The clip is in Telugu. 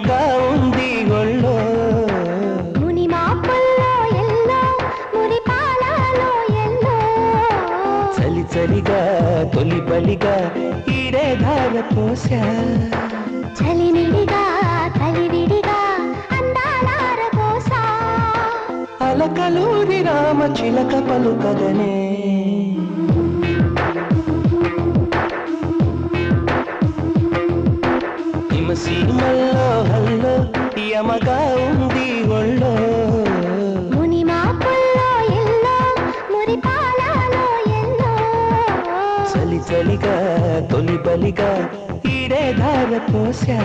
యమగా ఉంది ఒళ్ళో ముని మాపుల్లో ఎల్లో మురి పాలలో ఎల్లో చలి చలిగా తొలి బలిగా ఈడే ధార పోసా చలినిడిగా కలివిడిగా అందాలార కోసా అలకలూరి రామ చిలక పలుకదనే హిమసీమల్లో హల్లో యమగా ఉంది ఒళ్ళో ముని మాపుల్లో ఎల్లో మురి పాలలో ఎల్లో చలి చలిగా తొలి బలిగా ఈడే ధార పోసా